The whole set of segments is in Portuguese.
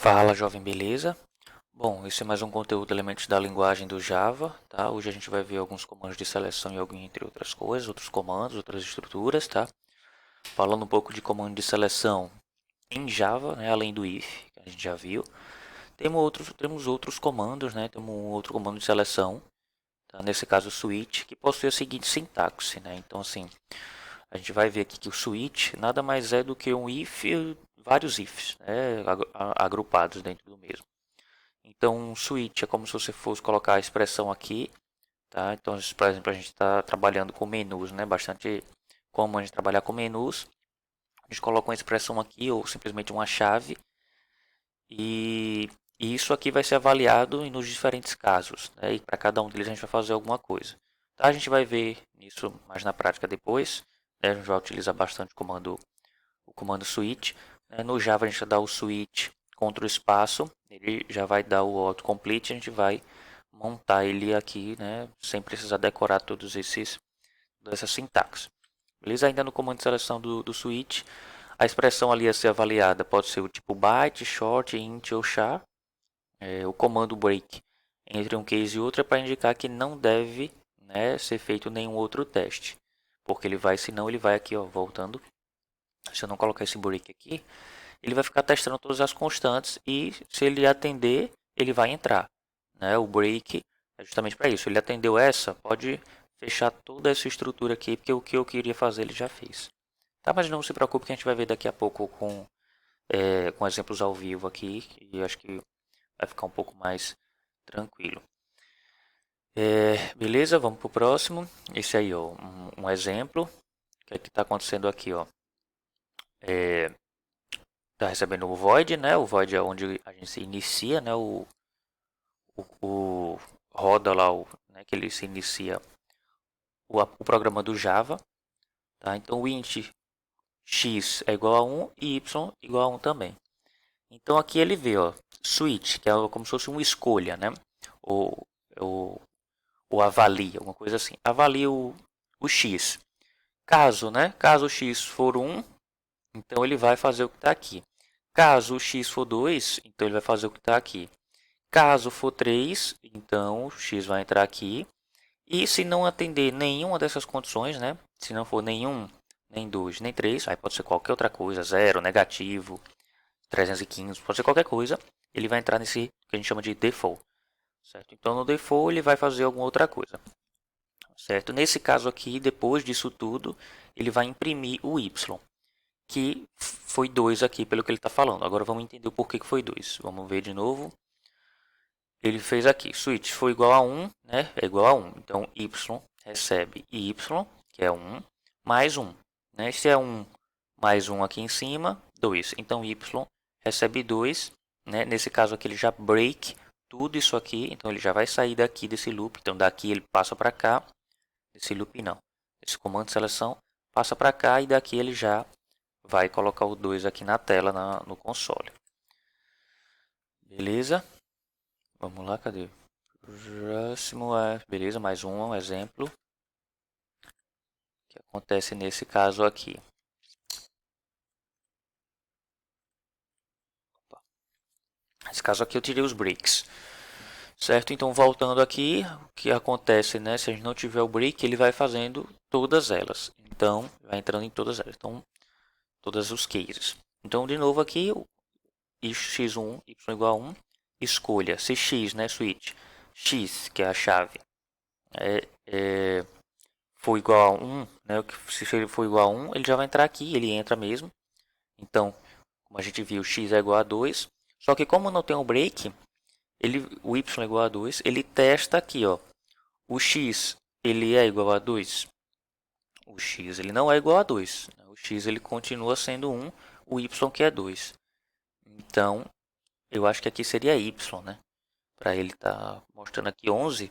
Fala, jovem, beleza? Bom, esse é mais um conteúdo de elementos da linguagem do Java, tá? Hoje a gente vai ver alguns comandos de seleção e entre outras coisas, outros comandos, outras estruturas, tá? Falando um pouco de comando de seleção em Java, né? Além do if, que a gente já viu. Temos outros comandos, né? Temos um outro comando de seleção, tá? Nesse caso o switch, que possui a seguinte sintaxe, né? Então, assim, a gente vai ver aqui que o switch nada mais é do que um if e vários ifs, né? Agrupados dentro do mesmo. Então, um switch é como se você fosse colocar a expressão aqui, tá? Então, por exemplo, a gente está trabalhando com menus, né? Bastante comum a gente trabalhar com menus. A gente coloca uma expressão aqui ou simplesmente uma chave e isso aqui vai ser avaliado nos diferentes casos, né? E para cada um deles a gente vai fazer alguma coisa. Tá? A gente vai ver isso mais na prática depois, né? A gente vai utilizar bastante o comando switch, né? No Java a gente dá o switch contra o espaço, ele já vai dar o autocomplete, a gente vai montar ele aqui, né? Sem precisar decorar todos dessa sintaxe. Beleza? Ainda no comando de seleção do switch, a expressão ali a ser avaliada pode ser o tipo byte, short, int ou char. O comando break entre um case e outro é para indicar que não deve, né, ser feito nenhum outro teste, porque ele vai, senão ele vai aqui, ó, voltando. Se eu não colocar esse break aqui, ele vai ficar testando todas as constantes e se ele atender, ele vai entrar, né? O break é justamente para isso. Ele atendeu essa, pode fechar toda essa estrutura aqui, porque o que eu queria fazer ele já fez. Tá, mas não se preocupe que a gente vai ver daqui a pouco com exemplos ao vivo aqui e acho que vai ficar um pouco mais tranquilo. Beleza, vamos para o próximo. Esse aí, ó, um exemplo. O que é que está acontecendo aqui, ó? Tá recebendo o void, né? O void é onde a gente se inicia, né? O roda lá, né? Que ele se inicia o programa do Java, tá? Então o int x é igual a 1 e y igual a 1 também. Então aqui ele vê, ó, switch, que é como se fosse uma escolha, né? Ou, ou, ou avalia, alguma coisa assim. Avalia o x. Caso o x for 1, então ele vai fazer o que está aqui. Caso o x for 2, então ele vai fazer o que está aqui. Caso for 3, então o x vai entrar aqui. E se não atender nenhuma dessas condições, né? Se não for nenhum, nem 2, nem 3, aí pode ser qualquer outra coisa, zero, negativo, 315, pode ser qualquer coisa. Ele vai entrar nesse que a gente chama de default, certo? Então no default ele vai fazer alguma outra coisa, certo? Nesse caso aqui, depois disso tudo, ele vai imprimir o y, que foi 2 aqui pelo que ele está falando. Agora vamos entender o porquê que foi 2. Vamos ver de novo. Ele fez aqui, switch foi igual a 1, né? É igual a 1. Então, y recebe y, que é 1, mais 1. Né? Se é 1 mais 1 aqui em cima, 2. Então, y recebe 2. Né? Nesse caso aqui, ele já break tudo isso aqui. Então, ele já vai sair daqui desse loop. Então, daqui ele passa para cá. Esse loop não. Esse comando de seleção passa para cá e daqui ele já vai colocar o 2 aqui na tela, no console. Beleza? Vamos lá, cadê? Próximo beleza, mais um exemplo que acontece nesse caso aqui. Nesse caso aqui eu tirei os breaks, certo? Então voltando aqui, o que acontece, né? Se a gente não tiver o break, ele vai fazendo todas elas. Então vai entrando em todas elas. Então todos os cases. Então de novo aqui, x1, y igual a 1, escolha se x, né? Switch x, que é a chave, for igual a 1, né? Se ele for igual a 1, ele já vai entrar aqui, ele entra mesmo. Então, como a gente viu, x é igual a 2. Só que como não tem um break, o y é igual a 2, ele testa aqui, ó. O x, ele é igual a 2. O x, ele não é igual a 2. O x, ele continua sendo 1. O y, que é 2. Então, eu acho que aqui seria y, né? Para ele estar mostrando aqui 11,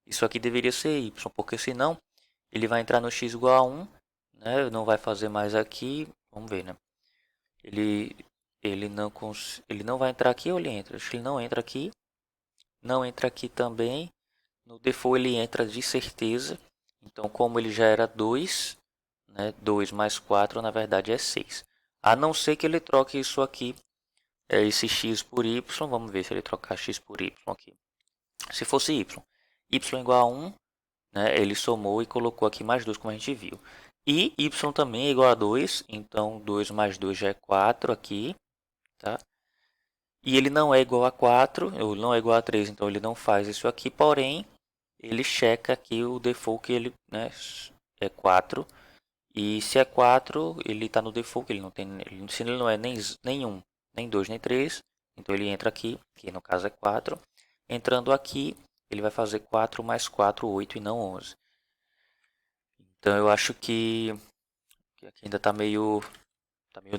isso aqui deveria ser y, porque senão ele vai entrar no x igual a 1, né? Não vai fazer mais aqui. Vamos ver, né? Ele, ele não vai entrar aqui ou ele entra? Acho que ele não entra aqui. Não entra aqui também. No default ele entra de certeza. Então, como ele já era 2, né? 2 mais 4 na verdade é 6. A não ser que ele troque isso aqui é esse x por y, vamos ver se ele trocar x por y aqui. Se fosse y igual a 1, né, ele somou e colocou aqui mais 2, como a gente viu. E y também é igual a 2, então 2 mais 2 já é 4 aqui, tá? E ele não é igual a 4, ou não é igual a 3, então ele não faz isso aqui, porém, ele checa aqui o default que ele, né, é 4. E se é 4, ele está no default, ele não tem, se ele não é nem 1, nem 2, nem 3, então ele entra aqui, que no caso é 4. Entrando aqui, ele vai fazer 4 mais 4, 8 e não 11. Então eu acho que aqui ainda está meio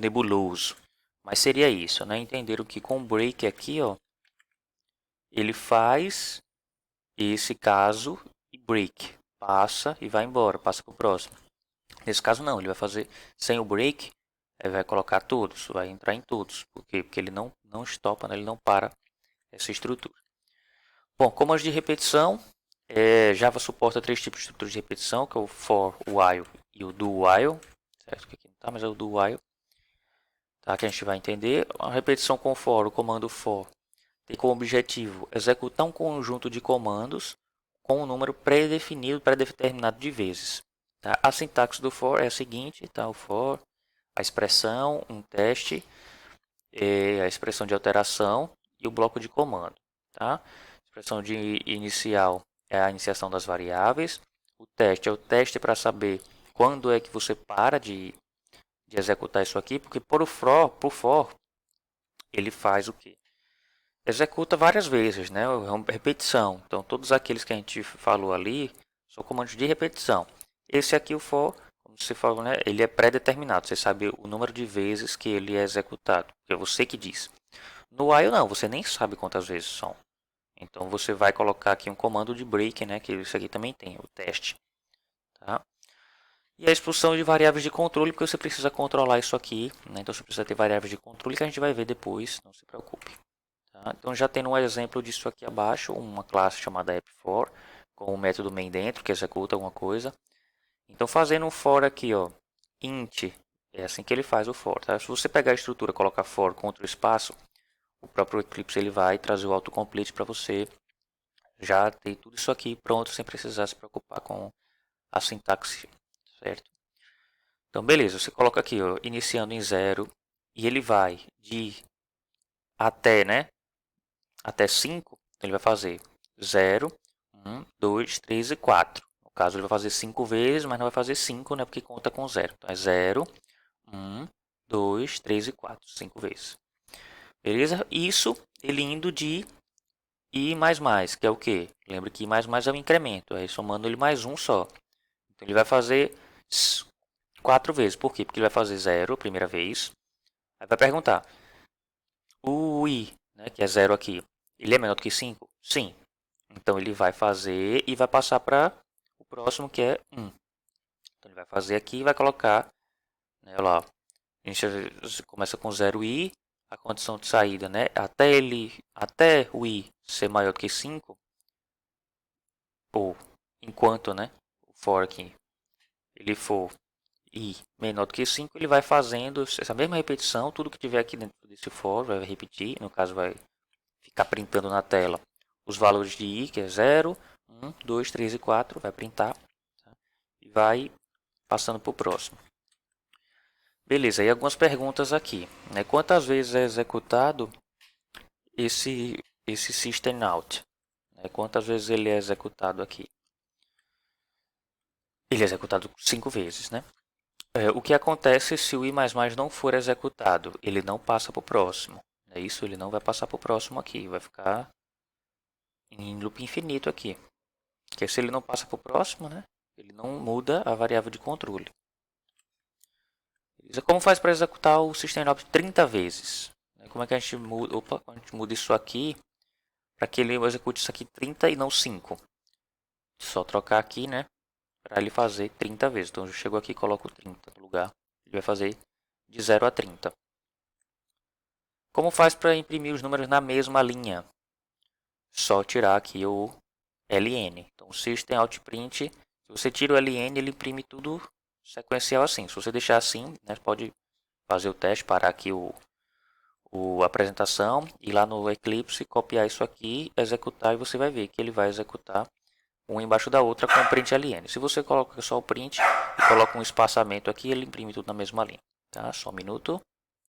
nebuloso. Mas seria isso, né? Entenderam que com o break aqui, ó, ele faz esse caso e break. Passa e vai embora, passa para o próximo. Nesse caso não, ele vai fazer sem o break, vai colocar todos, vai entrar em todos. Por quê? Porque ele não stopa, né? Ele não para essa estrutura. Bom, comandos de repetição. Java suporta 3 tipos de estruturas de repetição, que é o for, o while e o do while. Certo? Que aqui não tá, mas é o do while. Tá? Que a gente vai entender. A repetição com for, o comando for, tem como objetivo executar um conjunto de comandos com um número pré-definido, pré-determinado de vezes. Tá? A sintaxe do for é a seguinte, tá? O for, a expressão, um teste, a expressão de alteração e o bloco de comando. Tá? A expressão de inicial é a iniciação das variáveis. O teste é o teste para saber quando é que você para de executar isso aqui, porque por for ele faz o quê? Executa várias vezes, né? Repetição. Então, todos aqueles que a gente falou ali são comandos de repetição. Esse aqui, o for, como você falou, né? Ele é pré-determinado. Você sabe o número de vezes que ele é executado. É você que diz. No while, não. Você nem sabe quantas vezes são. Então, você vai colocar aqui um comando de break, né? Que isso aqui também tem, o teste. Tá? E a expulsão de variáveis de controle, porque você precisa controlar isso aqui. Né? Então, você precisa ter variáveis de controle que a gente vai ver depois. Não se preocupe. Tá? Então já tendo um exemplo disso aqui abaixo, uma classe chamada app_for, com o método main dentro, que executa alguma coisa. Então fazendo um for aqui, ó, int, é assim que ele faz o for. Tá? Se você pegar a estrutura e colocar for contra o espaço, o próprio Eclipse ele vai trazer o autocomplete para você já ter tudo isso aqui pronto, sem precisar se preocupar com a sintaxe, certo? Então beleza, você coloca aqui, ó, iniciando em 0, e ele vai de até, né? Até 5, ele vai fazer 0, 1, 2, 3 e 4. No caso, ele vai fazer 5 vezes, mas não vai fazer 5, né? Porque conta com 0. Então, é 0, 1, 2, 3 e 4. 5 vezes. Beleza? Isso, ele indo de I mais, que é o quê? Lembra que I mais é o incremento. Aí, somando ele mais um só. Então, ele vai fazer 4 vezes. Por quê? Porque ele vai fazer 0 a primeira vez. Aí vai perguntar. O I, né, que é 0 aqui, ele é menor do que 5? Sim. Então ele vai fazer e vai passar para o próximo que é 1. Então ele vai fazer aqui e vai colocar, né, lá, a gente começa com 0i, a condição de saída, né, até o i ser maior do que 5, ou enquanto, né, o for aqui, ele for i menor do que 5, ele vai fazendo essa mesma repetição, tudo que tiver aqui dentro desse for vai repetir, no caso vai ficar printando na tela os valores de i, que é 0, 1, 2, 3 e 4, vai printar, tá? E vai passando para o próximo. Beleza, e algumas perguntas aqui. Né? Quantas vezes é executado esse system out? Né? Quantas vezes ele é executado aqui? Ele é executado 5 vezes, né? O que acontece se o i++ não for executado? Ele não passa para o próximo. É isso, ele não vai passar para o próximo aqui, vai ficar em loop infinito aqui. Porque se ele não passa para o próximo, né? Ele não muda a variável de controle. Como faz para executar o system_out 30 vezes? Como é que a gente muda, a gente muda isso aqui para que ele execute isso aqui 30 e não 5? Só trocar aqui, né? Para ele fazer 30 vezes. Então eu chego aqui e coloco 30 no lugar. Ele vai fazer de 0 a 30. Como faz para imprimir os números na mesma linha? Só tirar aqui o ln. Então o system_out_print, se você tira o ln, ele imprime tudo sequencial assim. Se você deixar assim, né, pode fazer o teste, parar aqui o a apresentação, ir lá no Eclipse, copiar isso aqui, executar e você vai ver que ele vai executar uma embaixo da outra com print ln. Se você coloca só o print e coloca um espaçamento aqui, ele imprime tudo na mesma linha. Tá? Só um minuto.